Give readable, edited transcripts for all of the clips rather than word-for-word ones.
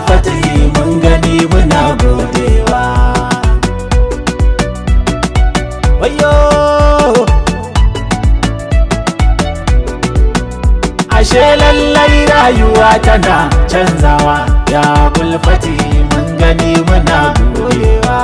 Abulfati mun gani muna godewa. Wayo ashe lallai rayuwa tana canzawa, ya Abulfati mun gani muna godewa.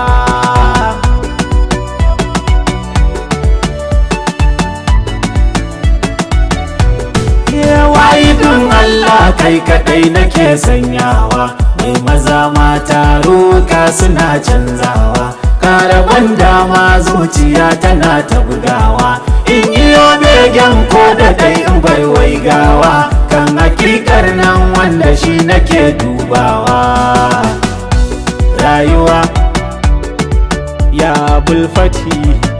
Wahidun Allah kai kadai nake sanyawa, mai maza mata roka suna canzawa, karaban dama zuciya tana ta bugawa, in iyo begen ko da dai in bai waigawa, kan hakikar nan wanda shi nake dubawa. Rayuwa ya Abulfati,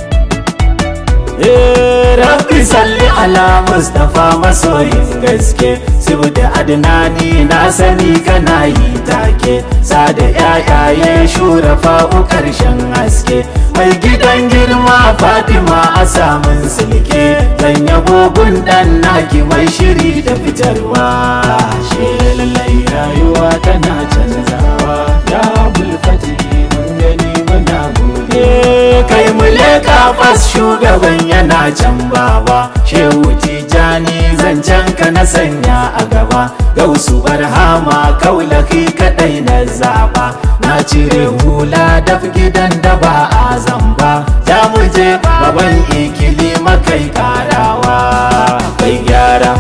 Rabbi salli ala Mustafa masoyin gaske, saboda Adnani na sani kana yi take, sada yayaye shurafa'u karshen haske, mai gidan girma Fatima a samun silke, zan yabo gundan naki mai shiri da fitarwa. Shi lallai rayuwa tana canzawa, ya Abulfati mun gani muna gode. Kai muleka fas shugaban yana can baba, Shehu Tijani zancen ka na sanya a gaba, Gausu Barhama Kaulahi kadai na zaba, na cire hula daf gidan da ba a zamba, ja muje baban ikili makai karawa, kai gyara.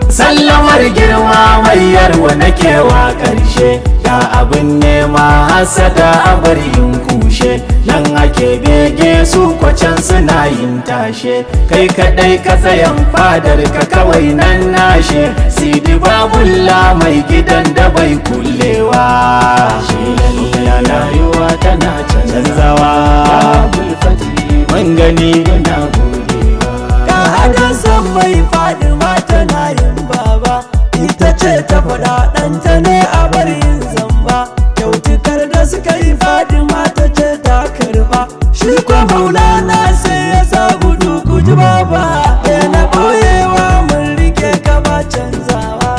Sallamar girma mai yarwa nake wa ƙarshe, ya abin nema hasada a bari yin kushe, nan ake bege su kwacan suna yin tashe, kai kadai ka tsayan fadar ka kawai nan nashe, Sidi Babulla mai gidan da bai kullewa. Shi lallai rayuwa tana canzawa, Abulfati mun gani muna godewa. Ka hadan san mai Fadima tana yin baba, ita ce ta faɗa ɗanta ne a bari yin zamba, kyautukar da suka yi Fadima ta ce ta karba, shi kwa Maulana sai ya sa gudu guji baba, na ɓoyewa mun rike ka ba canzawa.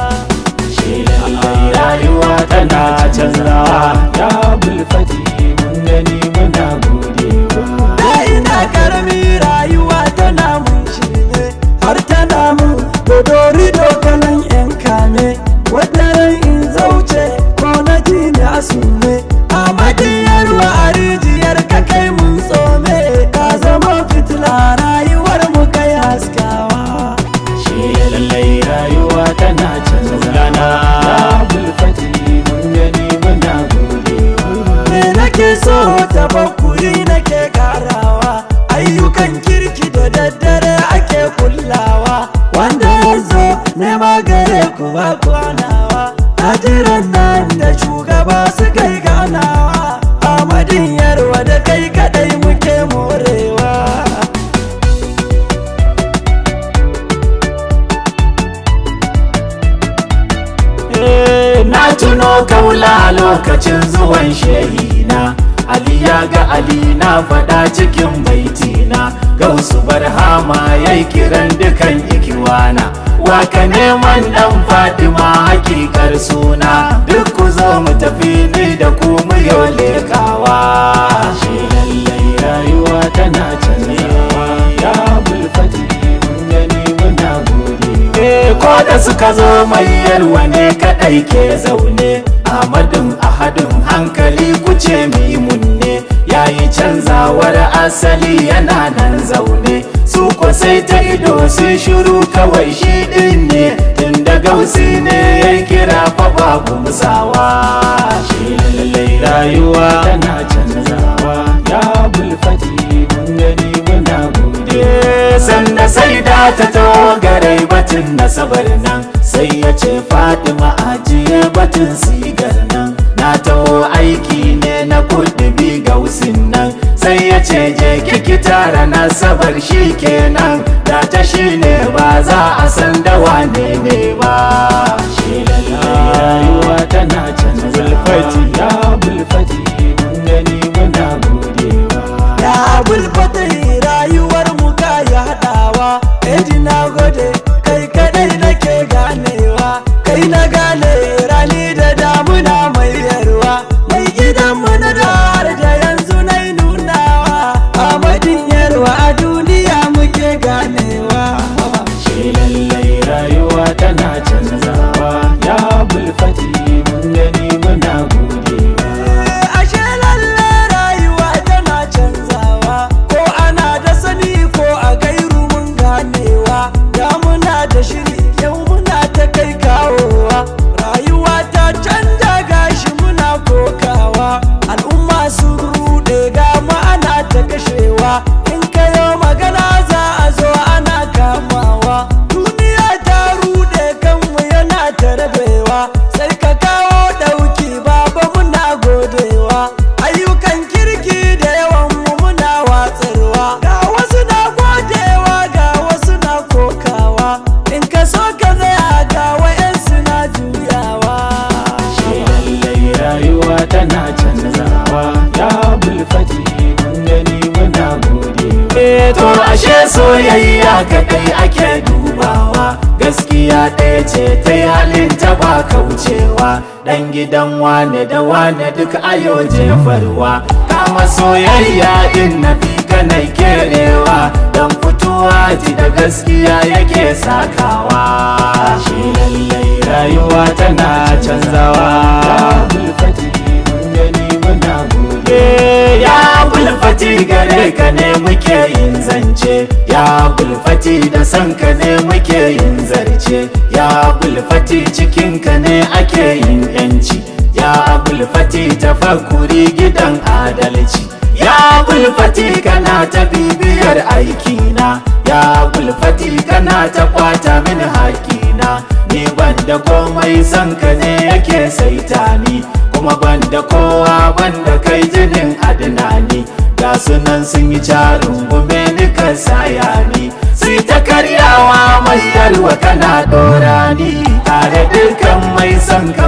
Shi lallai rayuwa tana canzawa, ya Abulfati mun gani muna godewa. Da ina karami rayuwa tana mun shirme, har tana mun dodori dokalan yan kame, wadda ran in zauce ko na ji ni a sume, a madiyar wa a rijiyar ka kai mun tsome, ka zama fitila rayuwar mu kai haskawa. Shi lallai rayuwa tana canzawa, ya Abulfati mun gani muna godewa. Me nake so tabakkuri nake karawa, ayyukan kirki da daddare ake kullawa, wanda ya zo nema gare ku ba kwanawa, ajiran nan da shugaba su kai ganawa, Ahmadin Yarwa da kai kadai muke morewa. Na tuno kaula lokacin zuwan shehina, Ali ya ga Ali na faɗa cikin baitina, Gausu Barhama yayi kiran dukan ikiwana, waka neman ɗan Fatima hakikar suna, duk ku zo mu tafi ni da ku mu yo lekawa. Shi lallai rayuwa tana canzawa, ya Abulfati mun gani muna gode. Ko da suka zo mai yarwa ne kadai ke zaune, Ahmadun ahadun hankali kuce mimunne, yayi canzawar asali yana nan zaune, su ko sai ta ido sun shiru kawai shi din ne, tunda Gausi ne ya kira fa babu musawa. Shi lallai rayuwa tana canzawa, ya Abulfati mun gani muna gode. Sanda sai da ta togare batun nasabar nan, sai ya ce Fatima ajiye batun sigar nan, na taho aiki ne na kudubi Gausin nan, sai ya ce je kiki tara nasabar shi kenan, da ta shi ne ba za a san da wane ne ba. Shi lallai rayuwa tana canzawa, ya Abulfati mun gani muna godewa. Ya Abulfati rayuwar mu ka ya haɗawa, na gode tana canzawa ya bulfati mun gani muna godewa. Ashe lalle rayuwa tana canzawa, ko ana da sani ko a gairu mun ganewa. Da muna da shiri yau muna ta kai kawowa, rayuwa ta canja gashi muna kokawa. Al'umma sun rude ga ma'ana ta kashewa, in kayo magana za a zo ana kamawa. Duniya ta rude kanmu yana ta rabewa, sai ka kawo dauki baba muna godewa. Ayyukan kirki da yawan mu muna watsarwa, ga wasu na godewa ga wasu na kokawa. In ka so ka tsaya ga wayansu na juyawa. Shi lallai rayuwa tana canzawa ya bulfati mun gani muna godewa. To ashe soyayya kadai ake dubawa, gaskiya ɗaya ce ta yi halin ta ba kaucewa. Dan gidan wane da wane duk ayo jefarwa, kama soyayya din na fi kanai kerewa. Dan fitowa ji da gaskiya yake sakawa. Shi lallai rayuwa tana canzawa ya bulfati mun gani muna gode. Ya bulfati gare ka ne muke yin zance, ya bulfati da san ka ne muke yin zarce. Ya bulfati cikin ka ne ake yin yanci, ya bulfati tafakkuri gidan adalci. Ya bulfati kana ta bibiyar aikina, ya bulfati kana ta kwata mini hakina. Ni banda komai san ka ne yake saita ni, kuma banda kowa banda kai jinin adnani. Ga sunan sun yi carin gume ni ka saya ni, sai ta karyawa mai yarwa kana dora ni. Tare dukkan mai son ka